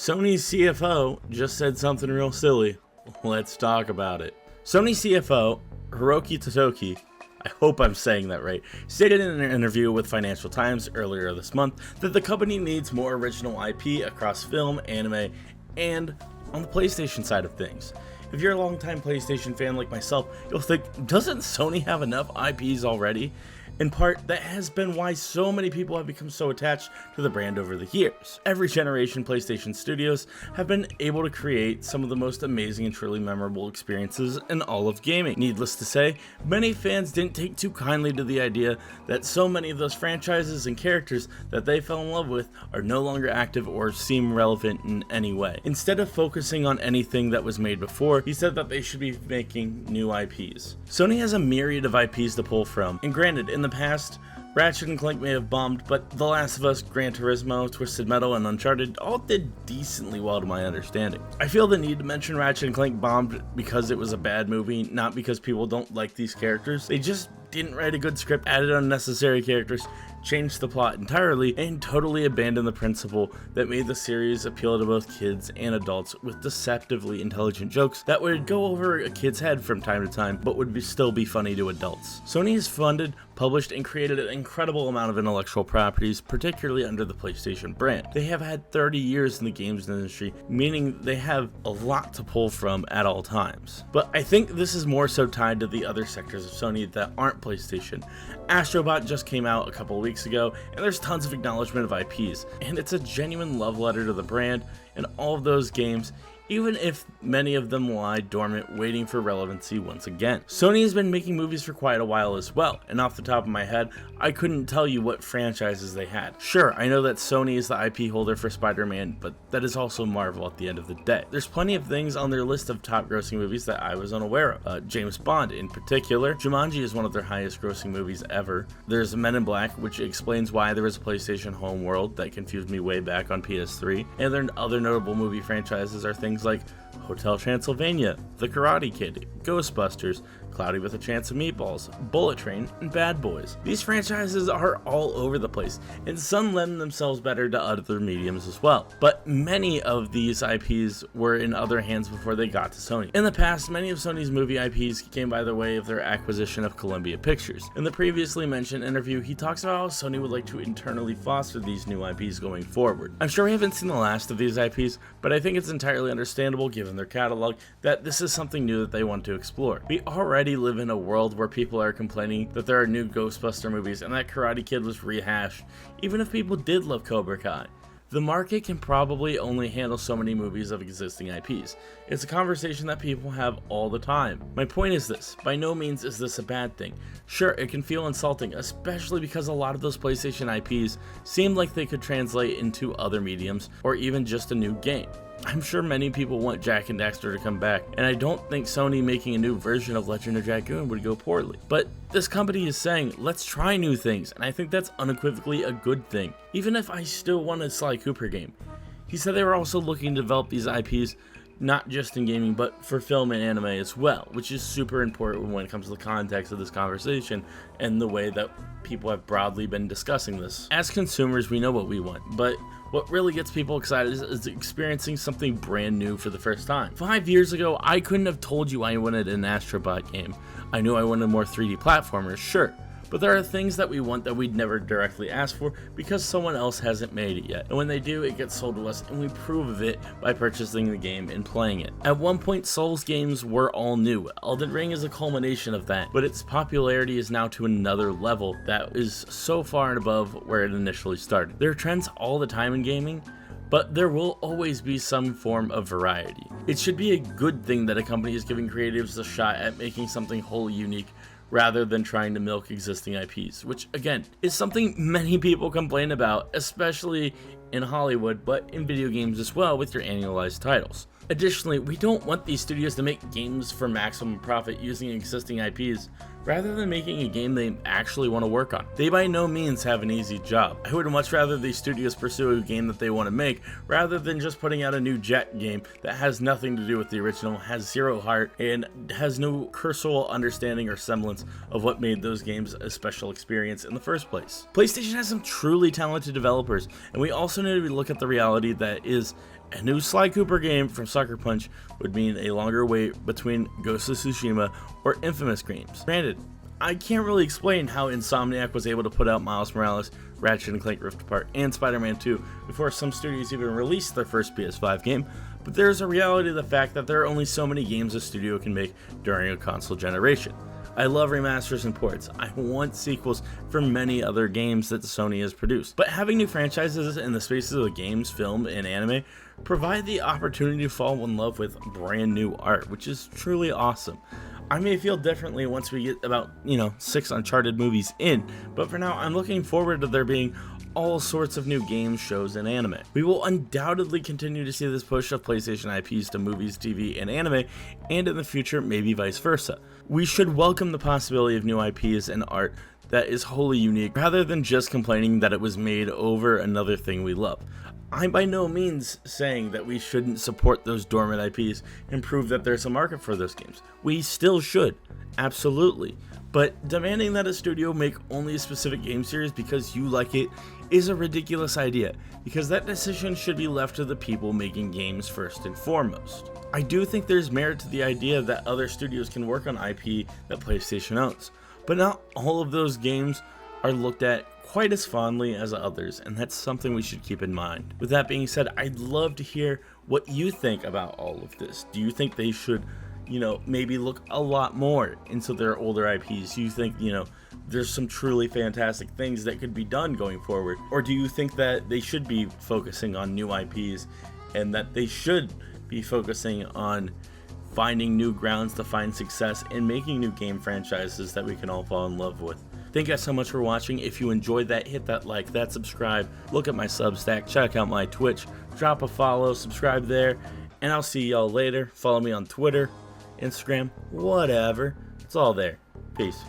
Sony's CFO just said something real silly. Let's talk about it. Sony CFO Hiroki Totoki, I hope I'm saying that right, stated in an interview with Financial Times earlier this month that the company needs more original IP across film, anime, and on the PlayStation side of things. If you're a longtime PlayStation fan like myself, you'll think, doesn't Sony have enough IPs already? In part, that has been why so many people have become so attached to the brand over the years. Every generation, PlayStation Studios have been able to create some of the most amazing and truly memorable experiences in all of gaming. Needless to say, many fans didn't take too kindly to the idea that so many of those franchises and characters that they fell in love with are no longer active or seem relevant in any way. Instead of focusing on anything that was made before, he said that they should be making new IPs. Sony has a myriad of IPs to pull from, and granted, in the past, Ratchet & Clank may have bombed, but The Last of Us, Gran Turismo, Twisted Metal, and Uncharted all did decently well to my understanding. I feel the need to mention Ratchet & Clank bombed because it was a bad movie, not because people don't like these characters. They just didn't write a good script, added unnecessary characters, changed the plot entirely, and totally abandoned the principle that made the series appeal to both kids and adults with deceptively intelligent jokes that would go over a kid's head from time to time, but would still be funny to adults. Sony has funded, published, and created an incredible amount of intellectual properties, particularly under the PlayStation brand. They have had 30 years in the games industry, meaning they have a lot to pull from at all times. But I think this is more so tied to the other sectors of Sony that aren't PlayStation. Astro Bot just came out a couple of weeks ago, and there's tons of acknowledgement of IPs, and it's a genuine love letter to the brand and all of those games, even if many of them lie dormant waiting for relevancy once again. Sony has been making movies for quite a while as well, and off the top of my head, I couldn't tell you what franchises they had. Sure, I know that Sony is the IP holder for Spider-Man, but that is also Marvel at the end of the day. There's plenty of things on their list of top grossing movies that I was unaware of. James Bond in particular. Jumanji is one of their highest grossing movies ever. There's Men in Black, which explains why there was a PlayStation Homeworld that confused me way back on PS3. And then other notable movie franchises are things like Hotel Transylvania, The Karate Kid, Ghostbusters, Cloudy with a Chance of Meatballs, Bullet Train, and Bad Boys. These franchises are all over the place, and some lend themselves better to other mediums as well. But many of these IPs were in other hands before they got to Sony. In the past, many of Sony's movie IPs came by the way of their acquisition of Columbia Pictures. In the previously mentioned interview, he talks about how Sony would like to internally foster these new IPs going forward. I'm sure we haven't seen the last of these IPs, but I think it's entirely understandable given their catalog that this is something new that they want to explore. We already live in a world where people are complaining that there are new Ghostbuster movies and that Karate Kid was rehashed, even if people did love Cobra Kai. The market can probably only handle so many movies of existing IPs. It's a conversation that people have all the time. My point is this, by no means is this a bad thing. Sure, it can feel insulting, especially because a lot of those PlayStation IPs seem like they could translate into other mediums or even just a new game. I'm sure many people want Jak and Daxter to come back, and I don't think Sony making a new version of Legend of Dragoon would go poorly. But this company is saying, let's try new things, and I think that's unequivocally a good thing, even if I still want a Sly Cooper game. He said they were also looking to develop these IPs not just in gaming, but for film and anime as well, which is super important when it comes to the context of this conversation and the way that people have broadly been discussing this. As consumers, we know what we want, but what really gets people excited is experiencing something brand new for the first time. 5 years ago, I couldn't have told you I wanted an Astro Bot game. I knew I wanted more 3D platformers, sure. But there are things that we want that we'd never directly ask for because someone else hasn't made it yet. And when they do, it gets sold to us and we prove of it by purchasing the game and playing it. At one point, Souls games were all new. Elden Ring is a culmination of that, but its popularity is now to another level that is so far and above where it initially started. There are trends all the time in gaming, but there will always be some form of variety. It should be a good thing that a company is giving creatives a shot at making something wholly unique rather than trying to milk existing IPs, which again is something many people complain about, especially in Hollywood, but in video games as well with your annualized titles. Additionally, we don't want these studios to make games for maximum profit using existing IPs rather than making a game they actually want to work on. They by no means have an easy job. I would much rather these studios pursue a game that they want to make rather than just putting out a new Jet game that has nothing to do with the original, has zero heart, and has no cursorial understanding or semblance of what made those games a special experience in the first place. PlayStation has some truly talented developers, and we also need to look at the reality that is A new Sly Cooper game from Sucker Punch would mean a longer wait between Ghost of Tsushima or Infamous games. Granted, I can't really explain how Insomniac was able to put out Miles Morales, Ratchet & Clank Rift Apart, and Spider-Man 2 before some studios even released their first PS5 game, but there's a reality to the fact that there are only so many games a studio can make during a console generation. I love remasters and ports. I want sequels for many other games that Sony has produced. But having new franchises in the spaces of games, film, and anime provide the opportunity to fall in love with brand new art, which is truly awesome. I may feel differently once we get about, 6 Uncharted movies in, but for now I'm looking forward to there being all sorts of new games, shows, and anime. We will undoubtedly continue to see this push of PlayStation IPs to movies, TV, and anime, and in the future, maybe vice versa. We should welcome the possibility of new IPs and art that is wholly unique, rather than just complaining that it was made over another thing we love. I'm by no means saying that we shouldn't support those dormant IPs and prove that there's a market for those games. We still should, absolutely. But demanding that a studio make only a specific game series because you like it is a ridiculous idea, because that decision should be left to the people making games first and foremost. I do think there's merit to the idea that other studios can work on IP that PlayStation owns, but not all of those games are looked at quite as fondly as others, and that's something we should keep in mind. With that being said, I'd love to hear what you think about all of this. Do you think they should, maybe look a lot more into their older IPs? Do you think, there's some truly fantastic things that could be done going forward? Or do you think that they should be focusing on new IPs and that they should be focusing on finding new grounds to find success and making new game franchises that we can all fall in love with? Thank you guys so much for watching. If you enjoyed that, hit that like, that subscribe, look at my Substack, check out my Twitch, drop a follow, subscribe there, and I'll see y'all later. Follow me on Twitter, Instagram, whatever. It's all there. Peace.